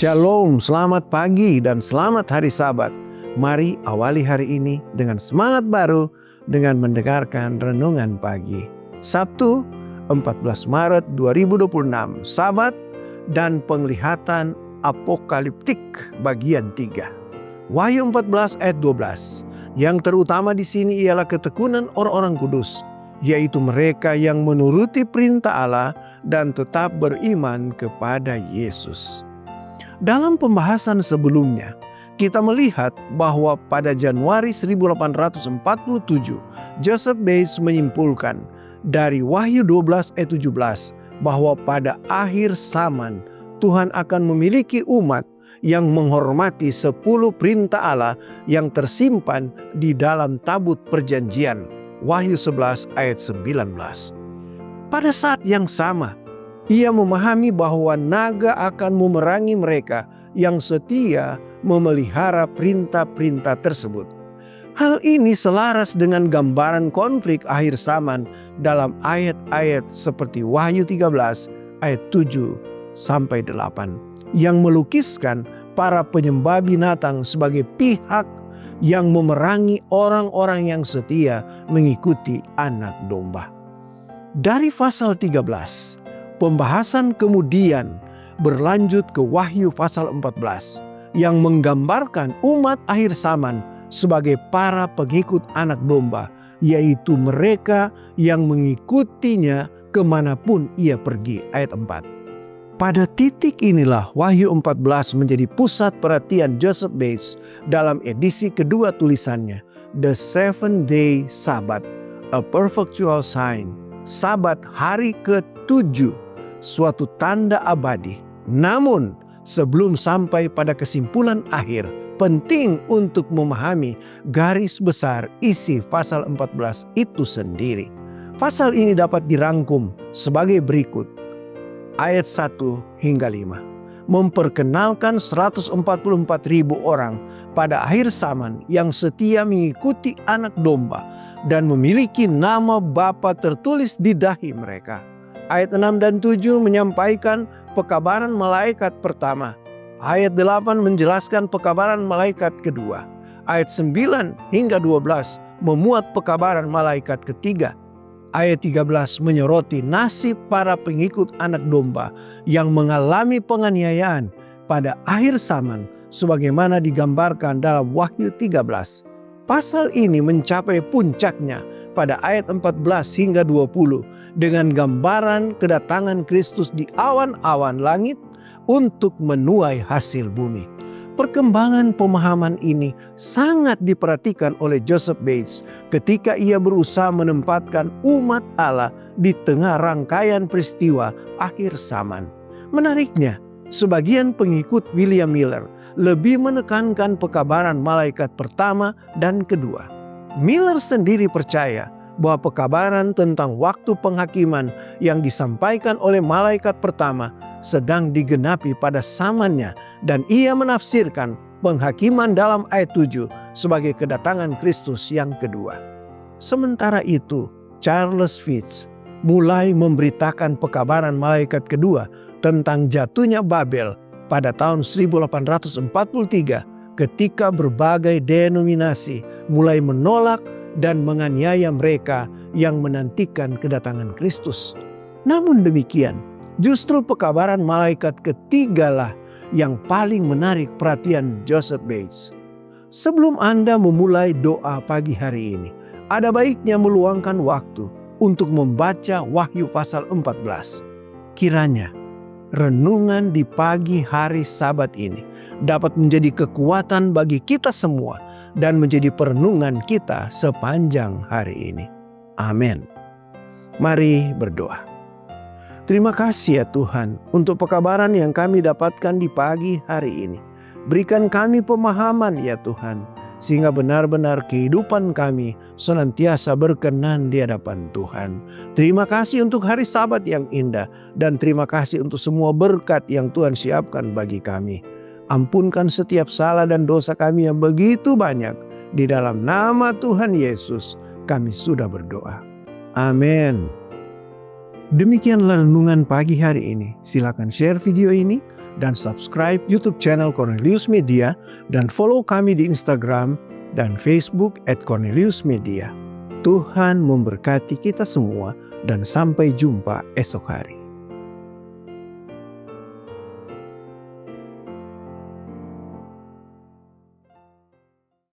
Shalom, selamat pagi dan selamat hari Sabat. Mari awali hari ini dengan semangat baru dengan mendengarkan renungan pagi. Sabtu 14 Maret 2026, Sabat dan penglihatan apokaliptik bagian 3. Wahyu 14 ayat 12. Yang terutama di sini ialah ketekunan orang-orang kudus, yaitu mereka yang menuruti perintah Allah dan tetap beriman kepada Yesus. Dalam pembahasan sebelumnya, kita melihat bahwa pada Januari 1847, Joseph Bates menyimpulkan dari Wahyu 12 ayat 17 bahwa pada akhir zaman Tuhan akan memiliki umat yang menghormati 10 perintah Allah yang tersimpan di dalam tabut perjanjian. Wahyu 11 ayat 19. Pada saat yang sama, ia memahami bahwa naga akan memerangi mereka yang setia memelihara perintah-perintah tersebut. Hal ini selaras dengan gambaran konflik akhir zaman dalam ayat-ayat seperti Wahyu 13 ayat 7 sampai 8 yang melukiskan para penyembah binatang sebagai pihak yang memerangi orang-orang yang setia mengikuti anak domba. Dari pasal 13, pembahasan kemudian berlanjut ke Wahyu pasal 14 yang menggambarkan umat akhir zaman sebagai para pengikut anak domba, yaitu mereka yang mengikutinya kemanapun ia pergi. Ayat 4. Pada titik inilah Wahyu 14 menjadi pusat perhatian Joseph Bates dalam edisi kedua tulisannya, The Seven-Day Sabbath, A Perpetual Sign, Sabat hari ke-7, suatu tanda abadi. Namun sebelum sampai pada kesimpulan akhir, penting untuk memahami garis besar isi pasal 14 itu sendiri. Pasal ini dapat dirangkum sebagai berikut. Ayat 1 hingga 5. Memperkenalkan 144.000 orang pada akhir zaman yang setia mengikuti anak domba dan memiliki nama Bapa tertulis di dahi mereka. Ayat 6 dan 7 menyampaikan pekabaran malaikat pertama. Ayat 8 menjelaskan pekabaran malaikat kedua. Ayat 9 hingga 12 memuat pekabaran malaikat ketiga. Ayat 13 menyoroti nasib para pengikut anak domba yang mengalami penganiayaan pada akhir zaman sebagaimana digambarkan dalam Wahyu 13. Pasal ini mencapai puncaknya pada ayat 14 hingga 20 dengan gambaran kedatangan Kristus di awan-awan langit untuk menuai hasil bumi. Perkembangan pemahaman ini sangat diperhatikan oleh Joseph Bates ketika ia berusaha menempatkan umat Allah di tengah rangkaian peristiwa akhir zaman. Menariknya, sebagian pengikut William Miller lebih menekankan pekabaran malaikat pertama dan kedua. Miller sendiri percaya bahwa pekabaran tentang waktu penghakiman yang disampaikan oleh malaikat pertama sedang digenapi pada zamannya, dan ia menafsirkan penghakiman dalam ayat 7 sebagai kedatangan Kristus yang kedua. Sementara itu, Charles Fitz mulai memberitakan pekabaran malaikat kedua tentang jatuhnya Babel pada tahun 1843 ketika berbagai denominasi mulai menolak dan menganiaya mereka yang menantikan kedatangan Kristus. Namun demikian, justru pekabaran malaikat ketigalah yang paling menarik perhatian Joseph Bates. Sebelum Anda memulai doa pagi hari ini, ada baiknya meluangkan waktu untuk membaca Wahyu pasal 14. Kiranya renungan di pagi hari Sabat ini dapat menjadi kekuatan bagi kita semua dan menjadi perenungan kita sepanjang hari ini. Amin. Mari berdoa. Terima kasih ya Tuhan untuk pekabaran yang kami dapatkan di pagi hari ini. Berikan kami pemahaman ya Tuhan, sehingga benar-benar kehidupan kami senantiasa berkenan di hadapan Tuhan. Terima kasih untuk hari Sabat yang indah, dan terima kasih untuk semua berkat yang Tuhan siapkan bagi kami. Ampunkan setiap salah dan dosa kami yang begitu banyak. Di dalam nama Tuhan Yesus kami sudah berdoa. Amin. Demikianlah renungan pagi hari ini. Silakan share video ini dan subscribe YouTube channel Cornelius Media dan follow kami di Instagram dan Facebook @corneliusmedia. Tuhan memberkati kita semua dan sampai jumpa esok hari.